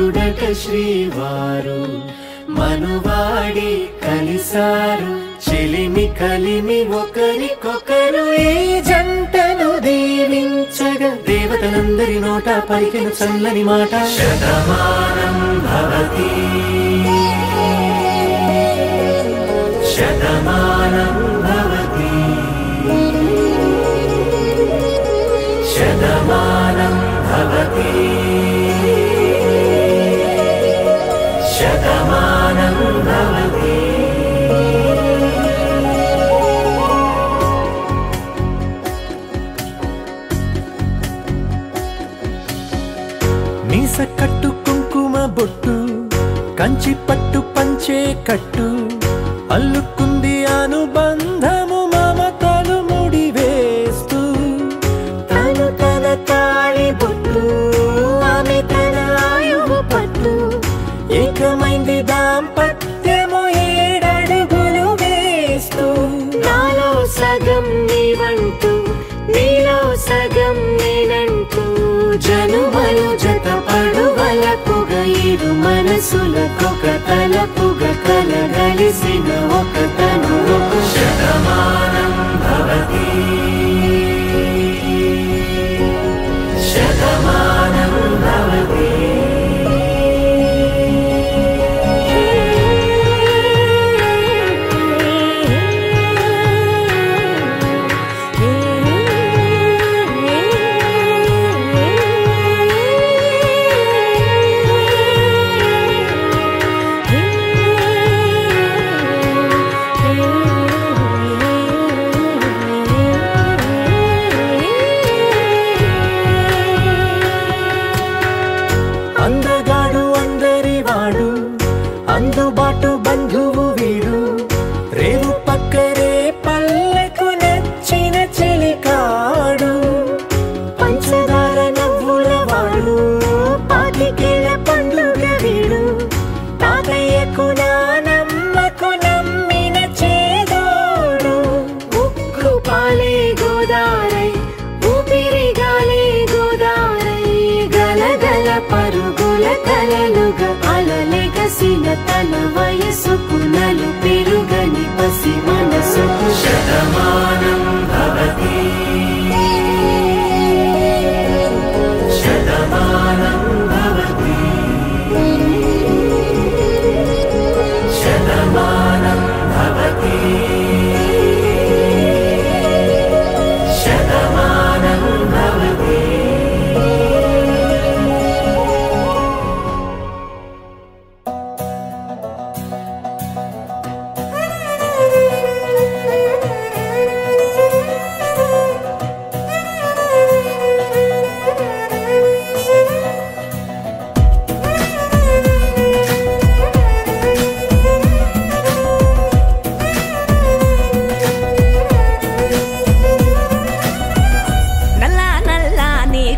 వరుడట శ్రీవారు మనువాడి కలిసారు చెలిమి కలిమి ఒకరికొకరు ఈ జంటను దీవించగా దేవతలందరి నోట పలికిన చల్లని మాట శతమానం భవతి శతమానం భవతి శతమానం భవతి శతమానం భవతి మీస కట్టు కుంకుమ బొట్టు కంచి పట్టు పంచే కట్టు అల్లుకుంది అనుబంధము మమతలు ముడివేస్తూ తను తన తాళి బొట్టు ఆమె తన ఆయువు పట్టు ఏకమైంది దాంపత్యము 7 అడుగులు వేస్తూ నాలో సగం నీవంటూ నీలో సగం నేనంటూ జనుమలు జత పడువలపుగా ఇరు మనసులకొక తలపుగా కలగలిసిన ఒక తను శతమానం భవతి శతమానం భవతి అందగాడు అందరివాడు అందుబాటు బంధువు వీడు రేవు పక్కరే పల్లెకు నచ్చిన చెలికాడు పంచదార నవ్వుల వాడు పాతికేళ్ల పండుగ వీడు తాతయ్యకు నానమ్మకు నమ్మిన చేదోడు ఉక్కు పాలే గోదారై ఊపిరి గాలే గోదారై గలగల పరుగుల కలలుగా అలలెగసిన తన వయసుకు నలు పెరుగని పసి మనసుకు శతమానం భవతి శతమానం భవతి శతమానం భవతి శతమానం భవతి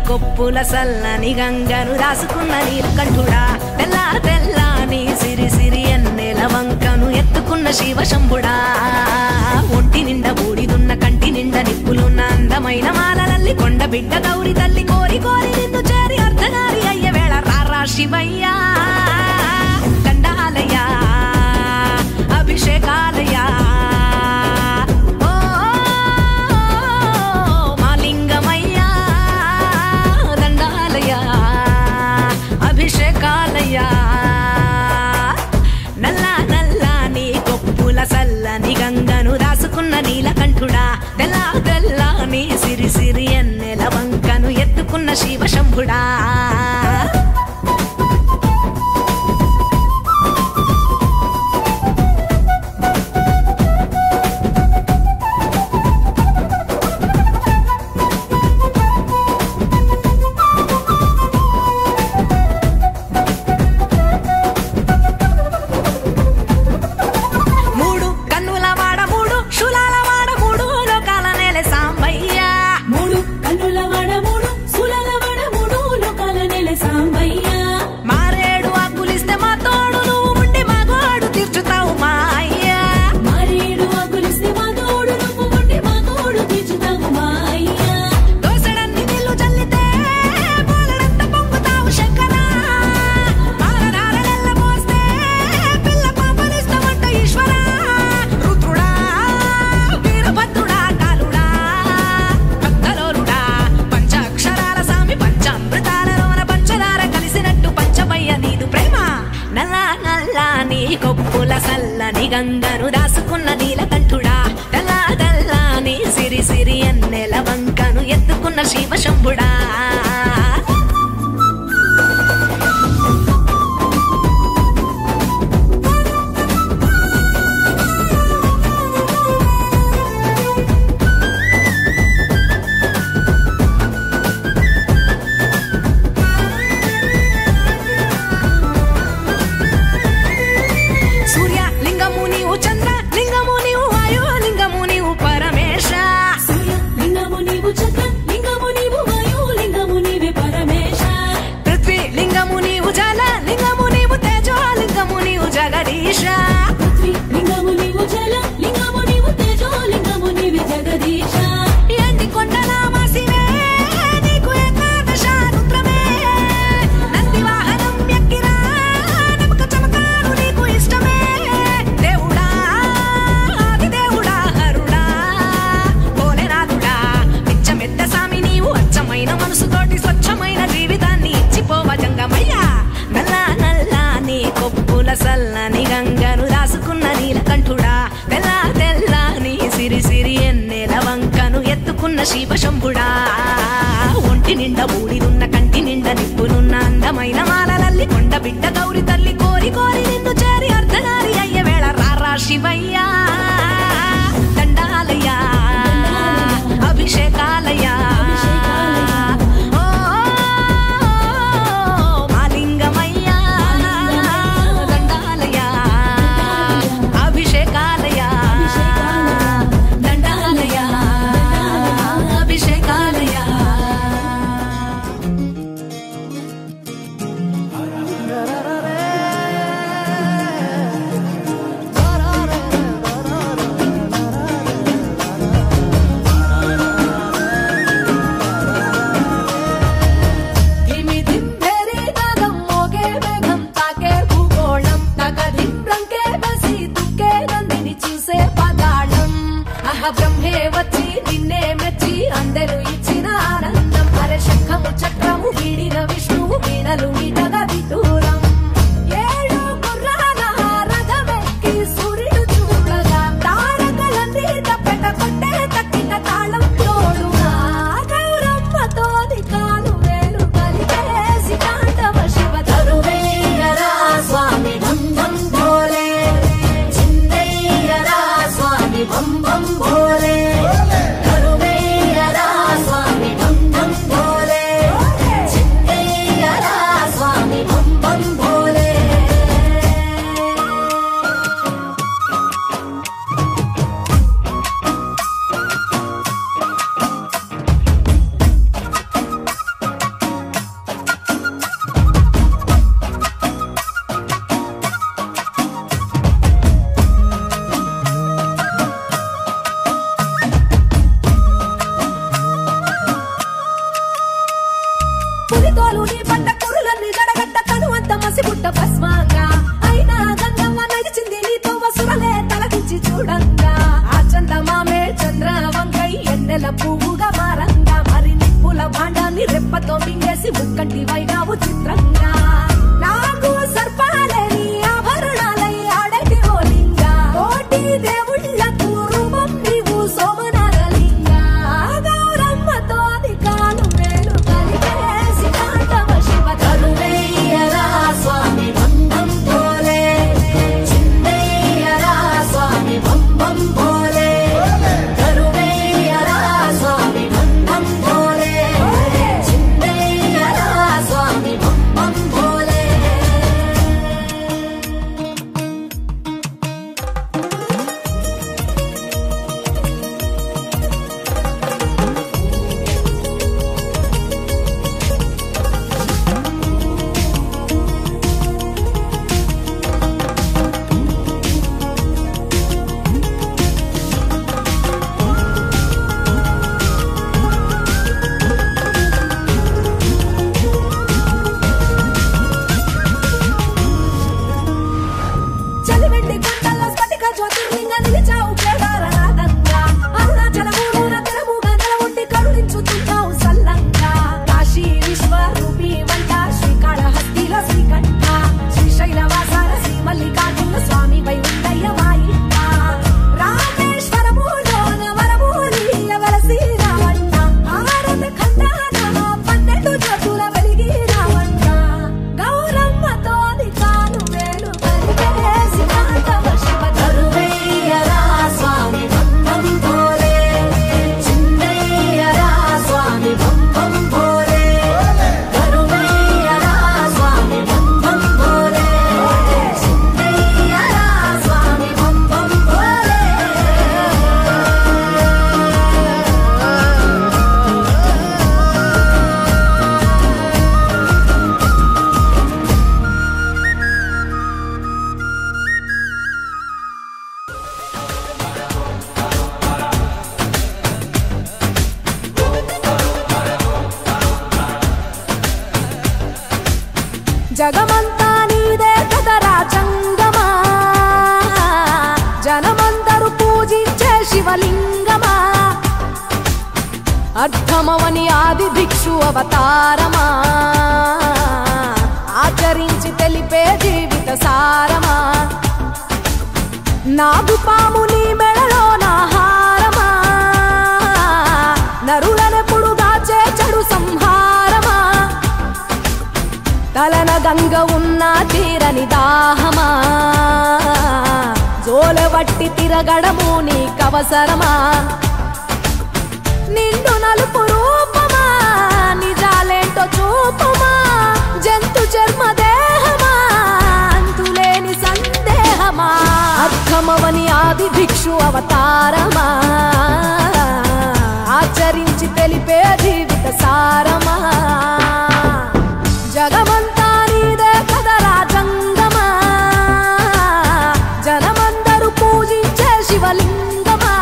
కొప్పుల సల్లని గంగను రాసుకున్న నీలకంఠుడా తెల్ల తెల్లని సిరి సిరి ఎన్నెల వంకను ఎత్తుకున్న శివశంభుడా ఒంటి నిండా బూడిదున్న కంటి నిండా నిప్పులున్న అందమైన మాలలల్లి కొండ బిడ్డ గౌరి తల్లి కోరి కోరి నిన్ను చేరి అర్ధనారి అయ్య వేళ రారా శివయ్యా దండాలయ్యా అభిషేకాలయ్యా నల్లా నల్లా నీ కొప్పుల సల్లని గంగను రాసుకున్న నీలకంఠుడా తెల్ల తెల్లా నీ సిరి సిరి ఎన్నెల వంకను ఎత్తుకున్న శివశంభుడా గంగను దాసుకున్న నీలకంఠుడా తెల్లా తెల్లాని సిరి సిరి ఎన్నెల వంకను ఎత్తుకున్న శివశంభుడా సల్లని గంగను దాసుకున్న నీలకంఠుడా తెల్లా తెల్లాని సిరి సిరి ఎన్నెల వంకను ఎత్తుకున్న శివశంభుడా ఒంటి నిండా బూడిదున్న కంటి నిండా నిప్పులున్న అందమైన మాలలల్లి కొండ బిడ్డ గౌరి తల్లి కోరి కోరి నిన్ను చేరి అర్ధనారి అయ్యే వేళ రారా శివయ్యా దండాలయ్యా అభిషేకాలయ్యా బ్రహ్మే వచ్చి నిన్నే మెచ్చి అందరూ ఇచ్చిన ఆనందం అరే శంఖము చక్రము వీడిన విష్ణువు వీణలు మీటగా విదూరం ఏడు గుర్రాల రథమెక్కి సూర్యుడు చూడగా తారకలన్నీ తప్పెట కొట్టే తక్కిన తాళం తోడుగా గౌరమ్మతో కాలు వేలు కలిగేసి తాండవ శివ తరువేయరా స్వామి ఢం ఢం భోలే చిందయ్యరా స్వామి బం బం భోలే జగమంతా నీదే కదరా జంగమా జనమందరూ పూజించే శివలింగమా అర్థమవని ఆది భిక్షు అవతారమా ఆచరించి తెలిపే జీవిత సారమా నాగుపాము నీ మెడలో నా హారమా నరులనెప్పుడు దాచే చెడు సంహారమా తలన గంగ ఉన్న తీరని దాహమా జోలవట్టి తిరగడము నీకవసరమా నిండు నలుపు రూపమా నిజాలేంటో చూపమా జంతు చర్మ దేహమా అంతులేని సందేహమా అర్థమవని ఆది భిక్షు అవతారమా ఆచరించి తెలిపే జీవిత సారమా జగమంతా నీదే కదరా జంగమా జనమందరూ పూజించే శివలింగమా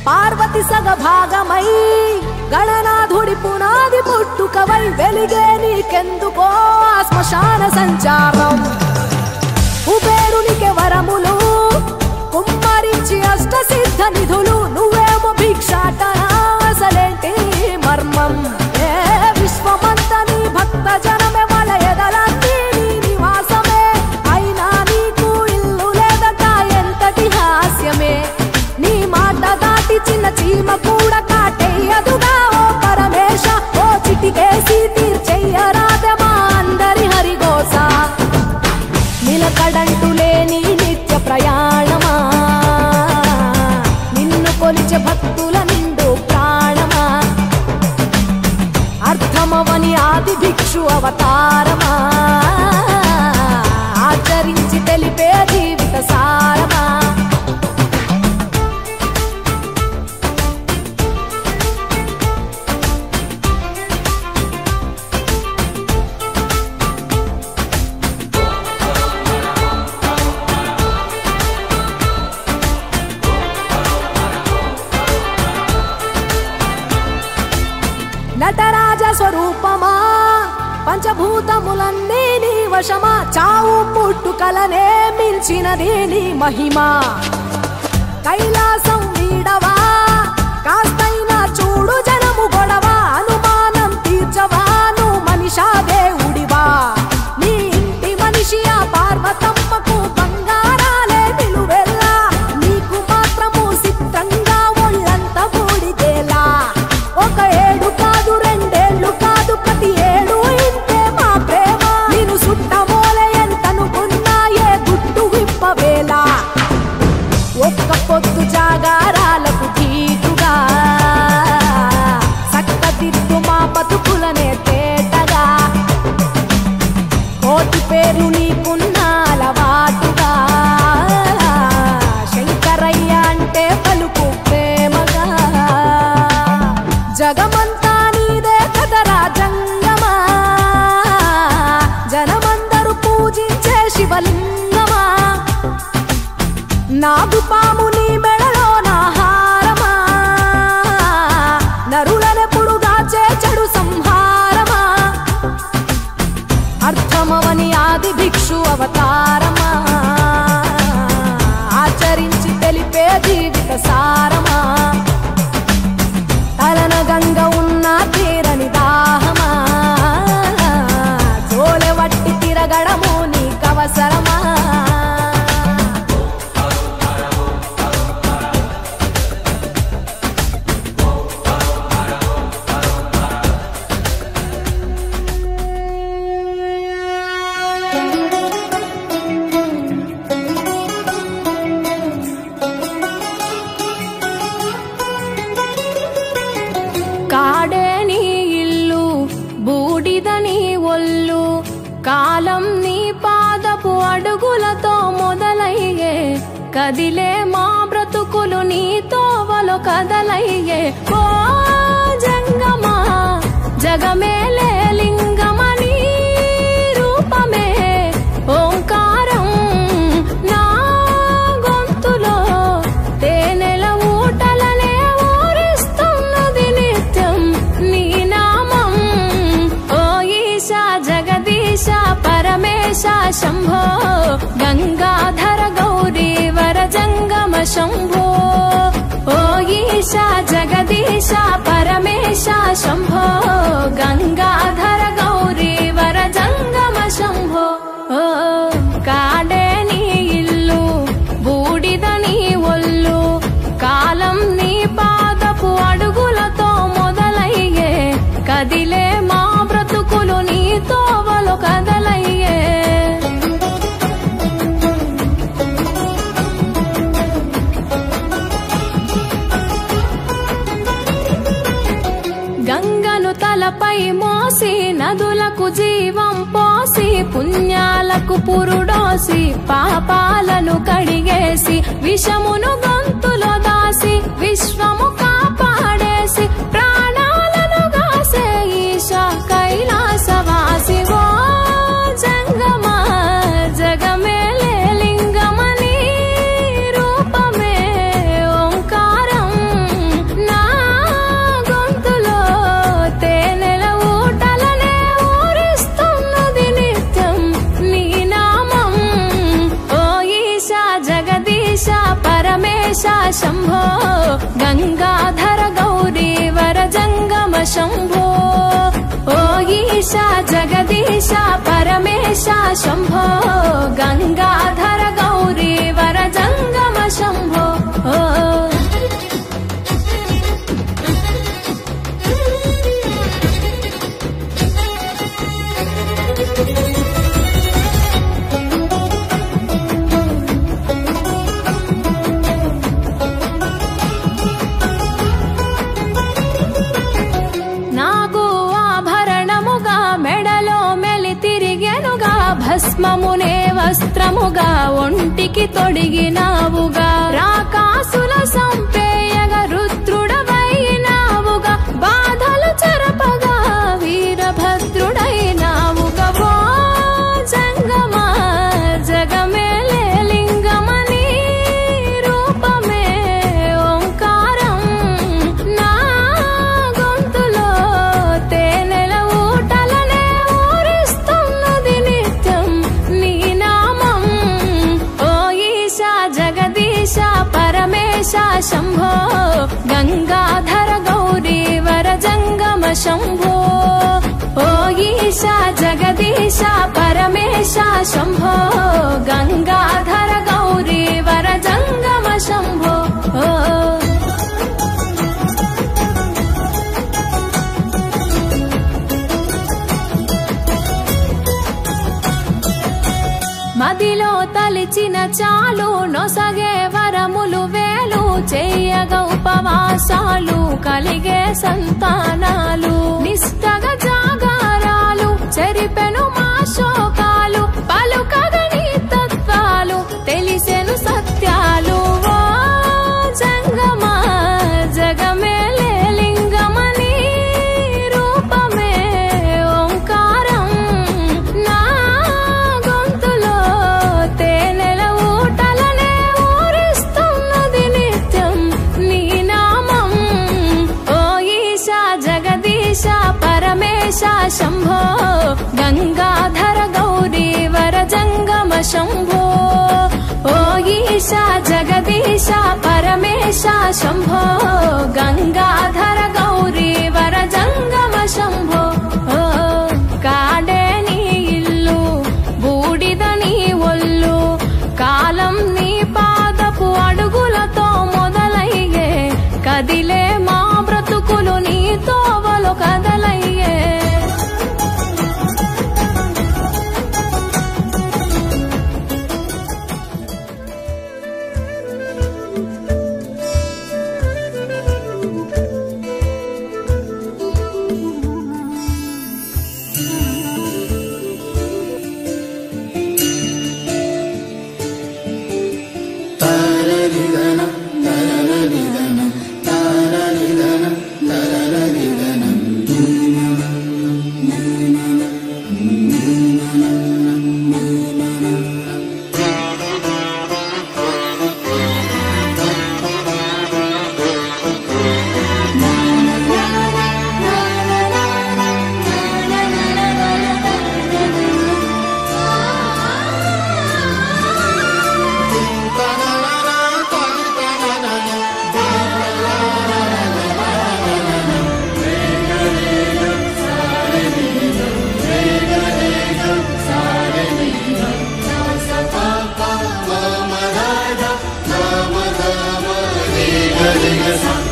పార్వతి సగభాగమై గణనాథుడి పునాది పుట్టుకవై వెలిగే నీకెందుకో శ్మశాన సంచారం కుబేరునికి వరములు కుమ్మరించి అష్ట సిద్ధ నిధులు నువ్వేమో భిక్షాటన అసలేంటి మర్మం ఏ విశ్వమంత నీ భక్త జనమే వాళ్ళ ఎదలన్నీ నీ నివాసమే అయినా నీకు ఇల్లు లేదట ఎంతటి హాస్యమే నీ మాట దాటి చిన్న చీమ కూడా కాటేయదుగా ఓ పరమేశ ఓ చిటికేసి తీర్చెయ్యరాదే మా అందరి హరిగోస నిలకడంటూ లేని నిత్య ప్రయాణమా నిన్ను కొలిచే భక్తుల నిండు ప్రాణమా అర్థమవని ఆది భిక్షు అవతారమా ఆచరించి తెలిపే జీవిత సారమా నటరాజ స్వరూపమా పంచభూతములన్నీ నీ వశమా చావు పుట్టుకలనే మించినది నీ మహిమా కైలాసం వీడవా కాస్తైనా చూడు జనము గొడవ అనుమానం తీర్చవా నువ్వు మనిషా దేవుడివా నీ ఇంటి మనిషి ఆ పార్వతమ్మకు బంగారాలే నిలువెల్లా నీకు మాత్రము సిద్ధంగా ఒళ్ళంత బూడిదేలా ఒక ఏడు కాదు రెండేళ్లు కాదు ప్రతి ఏడు ఇంతే మా ప్రేమ నేను సుట్టమోలే ఎంతనుకున్నా ఏ గుట్టు విప్పవేలా ఒక్క పొద్దు జాగారాలకు తీటుగా సక్కదిద్దు మా బతుకులనే తేటగా కోటి పేరు నీకున్న అలవాటుగా శంకరయ్య అంటే పలుకు ప్రేమగా జగమంతా నీదే కదరా జంగమా జనమందరూ పూజించే శివలింగమా నాగుపాము నీ మెడలో నా హారమా నరులనెప్పుడు దాచే చెడు సంహారమా అర్థమవని ఆది భిక్షు అవతారమా ఆచరించి తెలిపే జీవిత సారమా తలన గంగ ఉన్న తీరని దాహమా జోలవట్టి తిరగడము నీకవసరమా కాడే నీ ఇల్లు బూడిదని ఒళ్ళు కాలం నీ పాదపు అడుగులతో మొదలయ్యే కదిలే మా బ్రతుకులు నీ తోవలో కదలయ్యే ఓ జగమేలే లింగమని రూపమే ఓంకారం నా గొంతులో తేనెల ఊటలనే ఊరిస్తున్నది నిత్యం నీ నామం ఓ ఈశా జగదీశ పరమేశ శంభో గంగాధర గౌరీ వర జంగమ శంభో ఓ ఈశా జగదీశ పరమేశ శంభో గంగాధర గౌరీ వర జంగమ శంభో ఓ కాడే నీ ఇల్లు బూడిద నీ ఒళ్ళు కాలం నీ పాదపు అడుగులతో మొదలయ్యే కదిలే మా బ్రతుకులు నీ తోవలు కదలయ్యే గంగను తలపై మోసి నదులకు జీవం పోసి పుణ్యాలకు పురుడోసి పాపాలను కడిగేసి విషమును గొంతులో దాసి విశ్వము కాపాడేసి ప్రాణాలను గాసే ఈశా కైలాసవాసి ఓ జంగమ జగమేలే లింగమని రూపమే ఓంకారం నా గొంతులో తేనెల ఊటలనే ఊరిస్తున్నది నిత్యం నీ నామం ఓ ఈశా జగదీశ పరమేశ శంభో గంగాధర గౌరీ వర జంగమ శంభో ఓ ఈశా జగదీశ పరమేశ శంభో గంగాధర గౌరీ వర జంగమ శంభో నాకు ఆభరణముగా మెడలో మెలి తిరిగెనుగా భస్మమునే వస్త్రముగా ఒంటికి తొడిగినావుగా రాకాసుల సంపేయగా రుద్రుడవైనావుగా బాధలు చెరపగా వీరభద్రుడైనావుగా ఓ జంగమ జగమేలే లింగమని రూపమే ఓంకారం నా గొంతులో తేనెల ఊటలనే ఊరిస్తున్నది నిత్యం నీ నామం ఓ ఈశా జగదీశ పరమేశ శంభో గంగాధర గౌరీ వర జంగమ శంభో ఓ ఈశా జగదీశ పరమేశ శంభో గంగాధర గౌరీ వర జంగమ శంభో మదిలో తలిచిన చాలు నొసగే వరములు వేలు చెయ్యగా ఉపవాసాలు కలిగే సంతానాలు నిష్టగా జాగారాలు చెరిపెను మా శోకాలు పలుకగా నీ తత్వాలు తెలిసెను సత్యాలు ఓ జంగమ జగమేలే లింగమని రూపమే ఓంకారం నా గొంతులో తేనెల ఊటలనే ఊరిస్తున్నది నిత్యం నీ నామం ఓ ఈశా జగదీశ పరమేశ శంభో గంగాధర గౌరీ వర జంగమ శంభో ఓ ఈశా జగదీశ పరమేశ శంభో గంగాధర గౌరీ వర జంగమ శంభో కాడే నీ ఇల్లు బూడిద నీ ఒళ్ళు కాలం నీ పాదపు అడుగులతో మొదలయ్యే కదిలే మా బ్రతుకులు నీ తోవలు కదలయ్యే सा